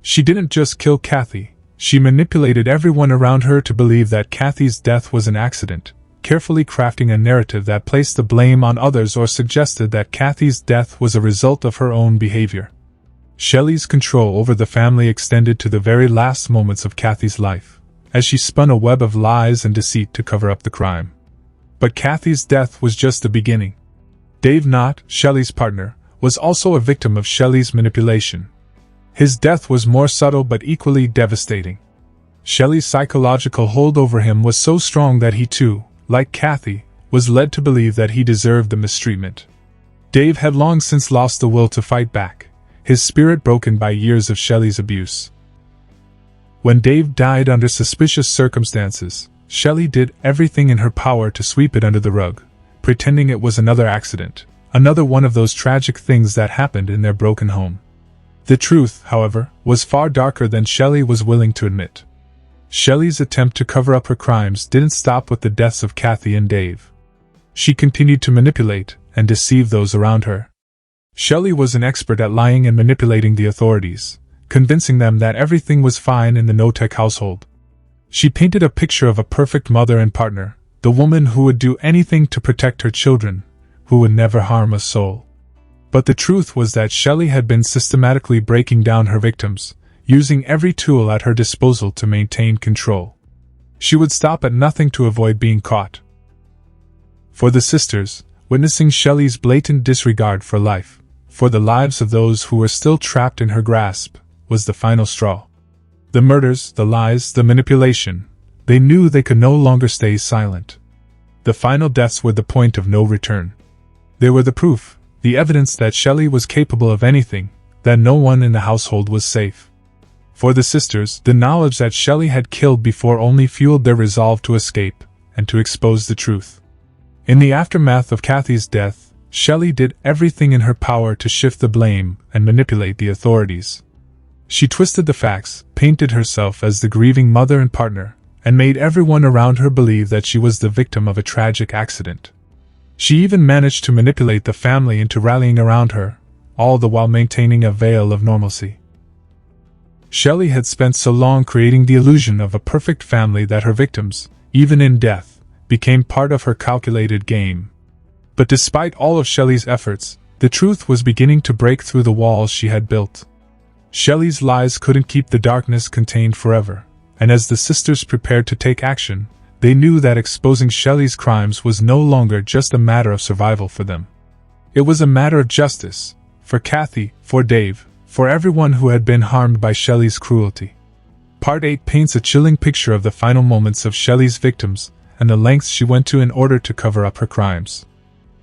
She didn't just kill Kathy, she manipulated everyone around her to believe that Kathy's death was an accident, carefully crafting a narrative that placed the blame on others or suggested that Kathy's death was a result of her own behavior. Shelly's control over the family extended to the very last moments of Kathy's life, as she spun a web of lies and deceit to cover up the crime. But Kathy's death was just the beginning. Dave Knott, Shelly's partner, was also a victim of Shelly's manipulation. His death was more subtle but equally devastating. Shelly's psychological hold over him was so strong that he too, like Kathy, was led to believe that he deserved the mistreatment. Dave had long since lost the will to fight back, his spirit broken by years of Shelly's abuse. When Dave died under suspicious circumstances, Shelly did everything in her power to sweep it under the rug, pretending it was another accident, another one of those tragic things that happened in their broken home. The truth, however, was far darker than Shelly was willing to admit. Shelly's attempt to cover up her crimes didn't stop with the deaths of Kathy and Dave. She continued to manipulate and deceive those around her. Shelly was an expert at lying and manipulating the authorities, convincing them that everything was fine in the Knotek household. She painted a picture of a perfect mother and partner, the woman who would do anything to protect her children, who would never harm a soul. But the truth was that Shelly had been systematically breaking down her victims, using every tool at her disposal to maintain control. She would stop at nothing to avoid being caught. For the sisters, witnessing Shelly's blatant disregard for life, for the lives of those who were still trapped in her grasp, was the final straw. The murders, the lies, the manipulation, they knew they could no longer stay silent. The final deaths were the point of no return. They were the proof, the evidence that Shelly was capable of anything, that no one in the household was safe. For the sisters, the knowledge that Shelly had killed before only fueled their resolve to escape, and to expose the truth. In the aftermath of Kathy's death, Shelly did everything in her power to shift the blame and manipulate the authorities. She twisted the facts, painted herself as the grieving mother and partner, and made everyone around her believe that she was the victim of a tragic accident. She even managed to manipulate the family into rallying around her, all the while maintaining a veil of normalcy. Shelly had spent so long creating the illusion of a perfect family that her victims, even in death, became part of her calculated game. But despite all of Shelly's efforts, the truth was beginning to break through the walls she had built. Shelly's lies couldn't keep the darkness contained forever, and as the sisters prepared to take action, they knew that exposing Shelly's crimes was no longer just a matter of survival for them. It was a matter of justice, for Kathy, for Dave, for everyone who had been harmed by Shelly's cruelty. Part 8 paints a chilling picture of the final moments of Shelly's victims, and the lengths she went to in order to cover up her crimes.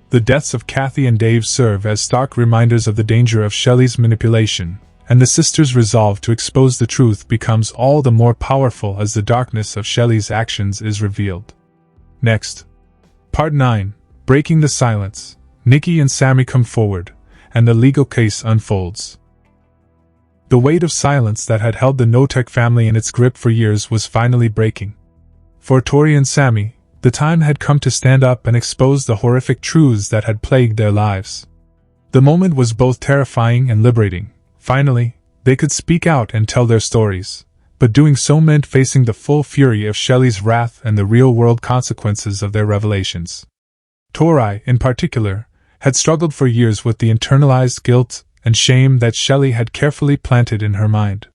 The deaths of Kathy and Dave serve as stark reminders of the danger of Shelly's manipulation, and the sisters' resolve to expose the truth becomes all the more powerful as the darkness of Shelly's actions is revealed. Next. Part 9, Breaking the Silence. Nikki and Sami come forward, and the legal case unfolds. The weight of silence that had held the Knotek family in its grip for years was finally breaking. For Tori and Sami, the time had come to stand up and expose the horrific truths that had plagued their lives. The moment was both terrifying and liberating. Finally, they could speak out and tell their stories, but doing so meant facing the full fury of Shelly's wrath and the real-world consequences of their revelations. Tori, in particular, had struggled for years with the internalized guilt and shame that Shelly had carefully planted in her mind.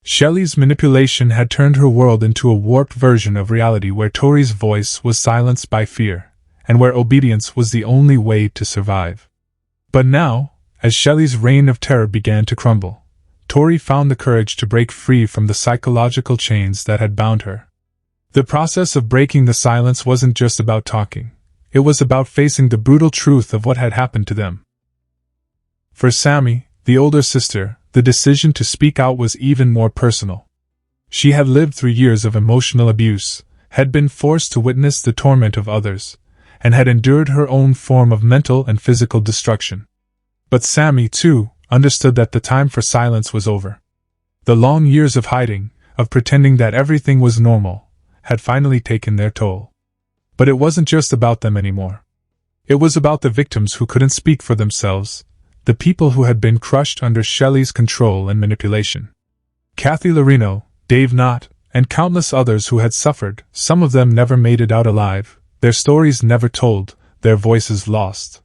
Shelly's manipulation had turned her world into a warped version of reality where Tori's voice was silenced by fear, and where obedience was the only way to survive. But now, as Shelly's reign of terror began to crumble, Tori found the courage to break free from the psychological chains that had bound her. The process of breaking the silence wasn't just about talking. It was about facing the brutal truth of what had happened to them. For Sami, the older sister, the decision to speak out was even more personal. She had lived through years of emotional abuse, had been forced to witness the torment of others, and had endured her own form of mental and physical destruction. But Sami, too, understood that the time for silence was over. The long years of hiding, of pretending that everything was normal, had finally taken their toll. But it wasn't just about them anymore. It was about the victims who couldn't speak for themselves, the people who had been crushed under Shelly's control and manipulation. Kathy Lorino, Dave Knott, and countless others who had suffered, some of them never made it out alive, their stories never told, their voices lost.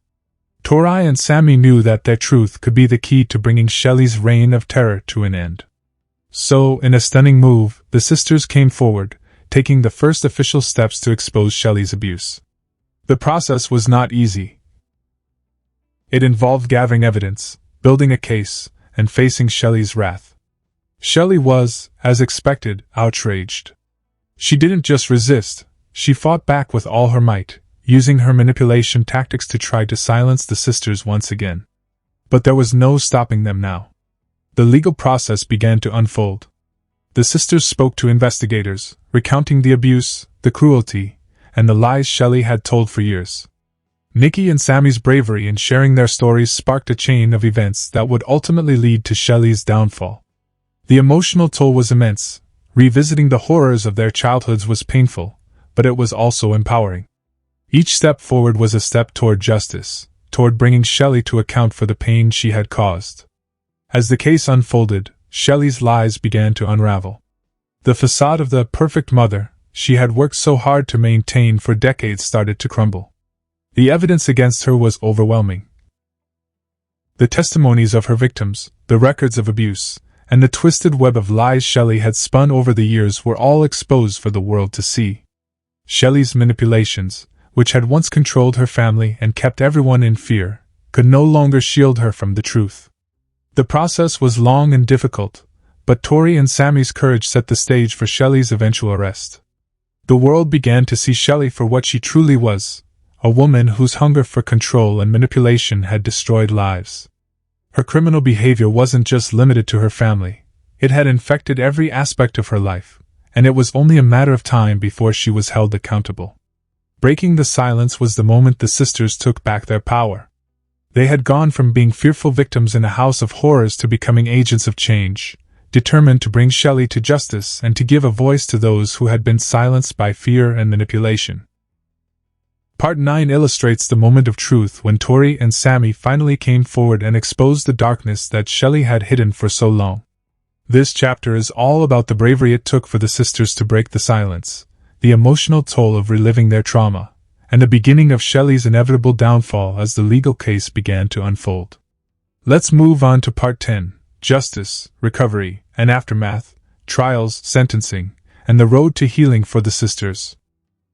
Tori and Sami knew that their truth could be the key to bringing Shelly's reign of terror to an end. So, in a stunning move, the sisters came forward, taking the first official steps to expose Shelly's abuse. The process was not easy. It involved gathering evidence, building a case, and facing Shelly's wrath. Shelly was, as expected, outraged. She didn't just resist, she fought back with all her might, using her manipulation tactics to try to silence the sisters once again. But there was no stopping them now. The legal process began to unfold. The sisters spoke to investigators, recounting the abuse, the cruelty, and the lies Shelly had told for years. Nikki and Sami's bravery in sharing their stories sparked a chain of events that would ultimately lead to Shelly's downfall. The emotional toll was immense. Revisiting the horrors of their childhoods was painful, but it was also empowering. Each step forward was a step toward justice, toward bringing Shelly to account for the pain she had caused. As the case unfolded, Shelly's lies began to unravel. The facade of the perfect mother she had worked so hard to maintain for decades started to crumble. The evidence against her was overwhelming. The testimonies of her victims, the records of abuse, and the twisted web of lies Shelly had spun over the years were all exposed for the world to see. Shelly's manipulations, which had once controlled her family and kept everyone in fear, could no longer shield her from the truth. The process was long and difficult, but Tori and Sami's courage set the stage for Shelly's eventual arrest. The world began to see Shelly for what she truly was, a woman whose hunger for control and manipulation had destroyed lives. Her criminal behavior wasn't just limited to her family, it had infected every aspect of her life, and it was only a matter of time before she was held accountable. Breaking the silence was the moment the sisters took back their power. They had gone from being fearful victims in a house of horrors to becoming agents of change, determined to bring Shelly to justice and to give a voice to those who had been silenced by fear and manipulation. Part 9 illustrates the moment of truth when Tori and Sami finally came forward and exposed the darkness that Shelly had hidden for so long. This chapter is all about the bravery it took for the sisters to break the silence, the emotional toll of reliving their trauma, and the beginning of Shelly's inevitable downfall as the legal case began to unfold. Let's move on to Part 10, Justice, Recovery, and Aftermath, Trials, Sentencing, and the Road to Healing for the sisters.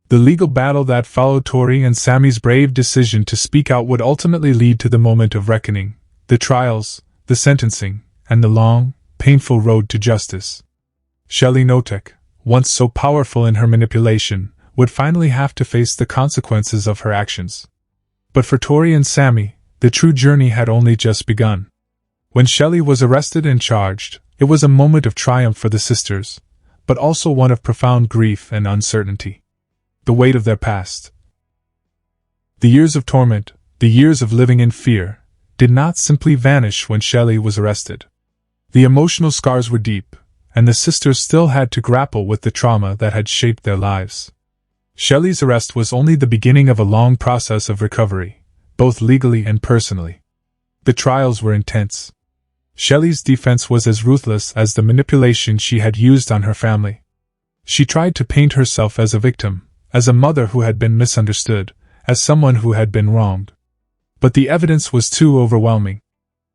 The legal battle that followed Tori and Sami's brave decision to speak out would ultimately lead to the moment of reckoning, the trials, the sentencing, and the long, painful road to justice. Shelly Knotek, once so powerful in her manipulation, would finally have to face the consequences of her actions. But for Tori and Sami, the true journey had only just begun. When Shelly was arrested and charged, it was a moment of triumph for the sisters, but also one of profound grief and uncertainty. The weight of their past. The years of torment, the years of living in fear, did not simply vanish when Shelly was arrested. The emotional scars were deep, and the sisters still had to grapple with the trauma that had shaped their lives. Shelly's arrest was only the beginning of a long process of recovery, both legally and personally. The trials were intense. Shelly's defense was as ruthless as the manipulation she had used on her family. She tried to paint herself as a victim, as a mother who had been misunderstood, as someone who had been wronged. But the evidence was too overwhelming.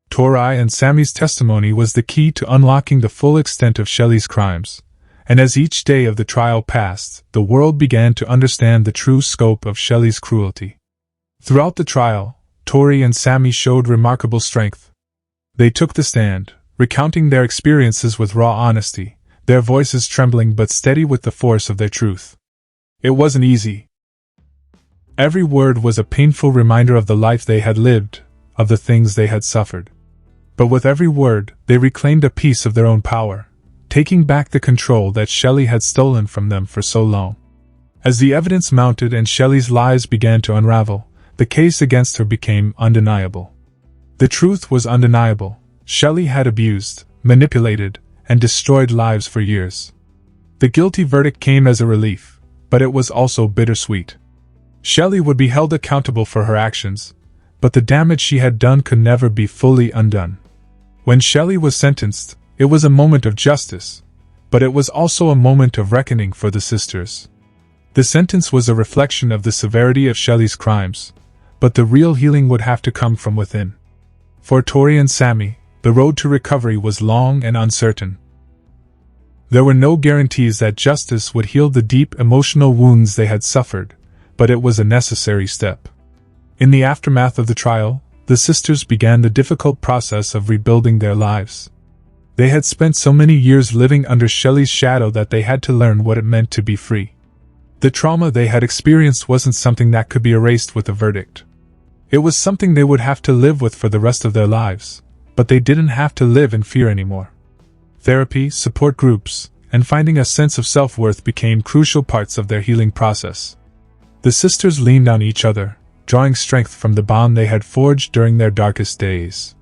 Tori and Sami's testimony was the key to unlocking the full extent of Shelly's crimes, and as each day of the trial passed, the world began to understand the true scope of Shelly's cruelty. Throughout the trial, Tori and Sami showed remarkable strength. They took the stand, recounting their experiences with raw honesty, their voices trembling but steady with the force of their truth. It wasn't easy. Every word was a painful reminder of the life they had lived, of the things they had suffered. But with every word, they reclaimed a piece of their own power, taking back the control that Shelly had stolen from them for so long. As the evidence mounted and Shelly's lies began to unravel, the case against her became undeniable. The truth was undeniable. Shelly had abused, manipulated, and destroyed lives for years. The guilty verdict came as a relief, but it was also bittersweet. Shelly would be held accountable for her actions, but the damage she had done could never be fully undone. When Shelly was sentenced, it was a moment of justice, but it was also a moment of reckoning for the sisters. The sentence was a reflection of the severity of Shelly's crimes, but the real healing would have to come from within. For Tori and Sami, the road to recovery was long and uncertain. There were no guarantees that justice would heal the deep emotional wounds they had suffered, but it was a necessary step. In the aftermath of the trial, the sisters began the difficult process of rebuilding their lives. They had spent so many years living under Shelly's shadow that they had to learn what it meant to be free. The trauma they had experienced wasn't something that could be erased with a verdict. It was something they would have to live with for the rest of their lives, but they didn't have to live in fear anymore. Therapy, support groups, and finding a sense of self-worth became crucial parts of their healing process. The sisters leaned on each other, drawing strength from the bond they had forged during their darkest days.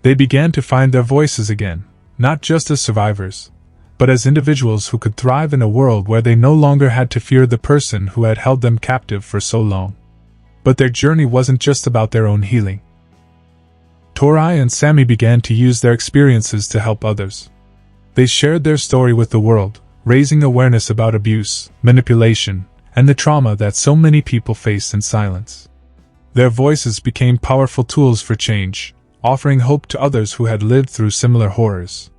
They began to find their voices again, not just as survivors, but as individuals who could thrive in a world where they no longer had to fear the person who had held them captive for so long. But their journey wasn't just about their own healing. Tori and Sami began to use their experiences to help others. They shared their story with the world, raising awareness about abuse, manipulation, and the trauma that so many people face in silence. Their voices became powerful tools for change, offering hope to others who had lived through similar horrors.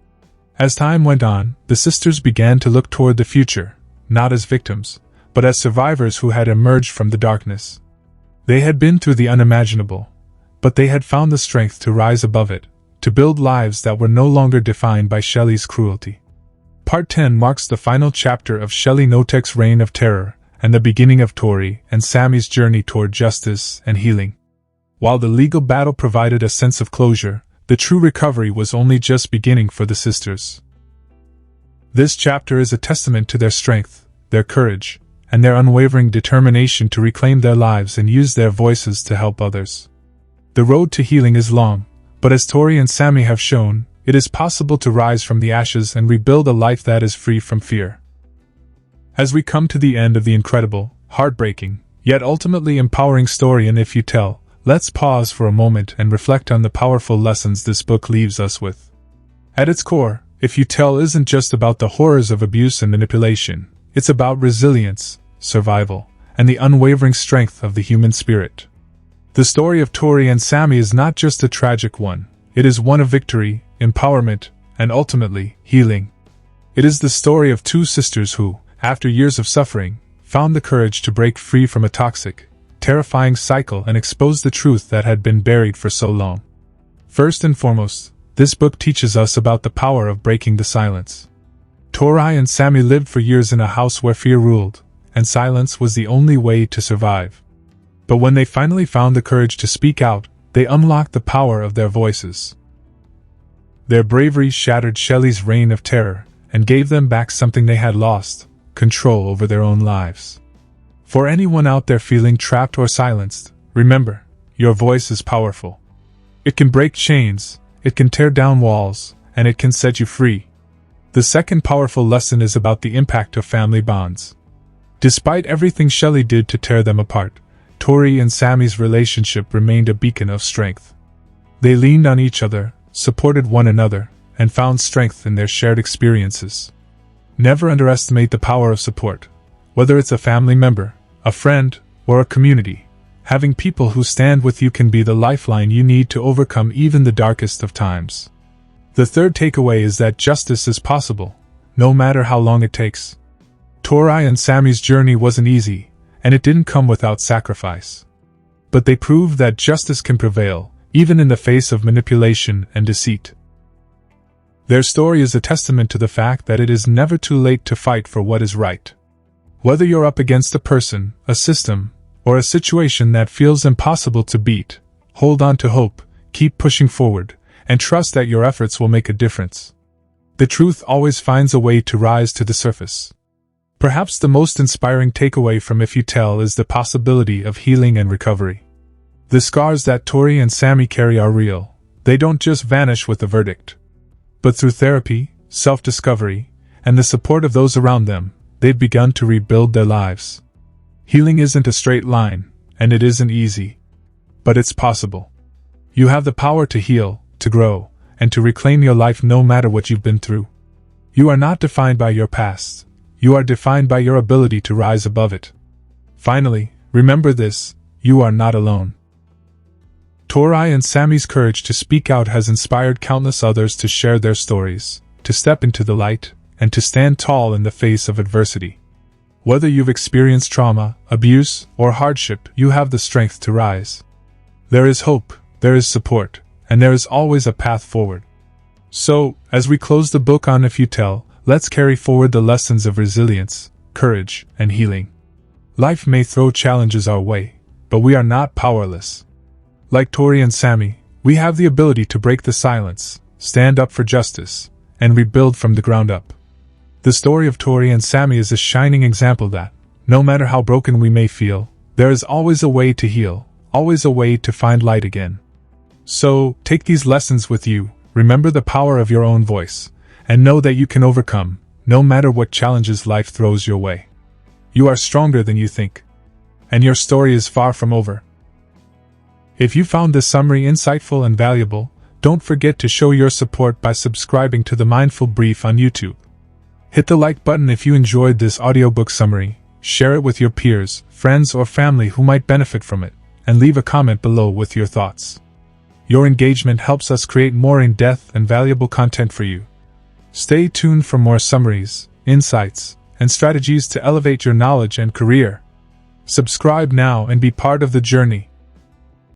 As time went on, the sisters began to look toward the future, not as victims, but as survivors who had emerged from the darkness. They had been through the unimaginable, but they had found the strength to rise above it, to build lives that were no longer defined by Shelly's cruelty. Part 10 marks the final chapter of Shelly Knotek's reign of terror, and the beginning of Tori and Sami's journey toward justice and healing. While the legal battle provided a sense of closure, the true recovery was only just beginning for the sisters. This chapter is a testament to their strength, their courage, and their unwavering determination to reclaim their lives and use their voices to help others. The road to healing is long, but as Tori and Sami have shown, it is possible to rise from the ashes and rebuild a life that is free from fear. As we come to the end of the incredible, heartbreaking, yet ultimately empowering story in If You Tell, let's pause for a moment and reflect on the powerful lessons this book leaves us with. At its core, If You Tell isn't just about the horrors of abuse and manipulation, it's about resilience, survival, and the unwavering strength of the human spirit. The story of Tori and Sami is not just a tragic one, it is one of victory, empowerment, and ultimately, healing. It is the story of two sisters who, after years of suffering, found the courage to break free from a toxic, terrifying cycle and expose the truth that had been buried for so long. First and foremost, this book teaches us about the power of breaking the silence. Tori and Sami lived for years in a house where fear ruled, and silence was the only way to survive. But when they finally found the courage to speak out, they unlocked the power of their voices. Their bravery shattered Shelly's reign of terror, and gave them back something they had lost: control over their own lives. For anyone out there feeling trapped or silenced, remember, your voice is powerful. It can break chains, it can tear down walls, and it can set you free. The second powerful lesson is about the impact of family bonds. Despite everything Shelly did to tear them apart, Tori and Sami's relationship remained a beacon of strength. They leaned on each other, supported one another, and found strength in their shared experiences. Never underestimate the power of support. Whether it's a family member, a friend, or a community, having people who stand with you can be the lifeline you need to overcome even the darkest of times. The third takeaway is that justice is possible, no matter how long it takes. Tori and Sami's journey wasn't easy, and it didn't come without sacrifice. But they proved that justice can prevail, even in the face of manipulation and deceit. Their story is a testament to the fact that it is never too late to fight for what is right. Whether you're up against a person, a system, or a situation that feels impossible to beat, hold on to hope, keep pushing forward, and trust that your efforts will make a difference. The truth always finds a way to rise to the surface. Perhaps the most inspiring takeaway from If You Tell is the possibility of healing and recovery. The scars that Tori and Sami carry are real. They don't just vanish with the verdict. But through therapy, self-discovery, and the support of those around them, they've begun to rebuild their lives. Healing isn't a straight line, and it isn't easy. But it's possible. You have the power to heal, to grow, and to reclaim your life no matter what you've been through. You are not defined by your past. You are defined by your ability to rise above it. Finally, remember this: you are not alone. Tori and Sami's courage to speak out has inspired countless others to share their stories, to step into the light, and to stand tall in the face of adversity. Whether you've experienced trauma, abuse, or hardship, you have the strength to rise. There is hope, there is support, and there is always a path forward. So, as we close the book on If You Tell, let's carry forward the lessons of resilience, courage, and healing. Life may throw challenges our way, but we are not powerless. Like Tori and Sami, we have the ability to break the silence, stand up for justice, and rebuild from the ground up. The story of Tori and Sami is a shining example that, no matter how broken we may feel, there is always a way to heal, always a way to find light again. So, take these lessons with you, remember the power of your own voice, and know that you can overcome, no matter what challenges life throws your way. You are stronger than you think. And your story is far from over. If you found this summary insightful and valuable, don't forget to show your support by subscribing to the Mindful Brief on YouTube. Hit the like button if you enjoyed this audiobook summary, share it with your peers, friends, or family who might benefit from it, and leave a comment below with your thoughts. Your engagement helps us create more in-depth and valuable content for you. Stay tuned for more summaries, insights, and strategies to elevate your knowledge and career. Subscribe now and be part of the journey.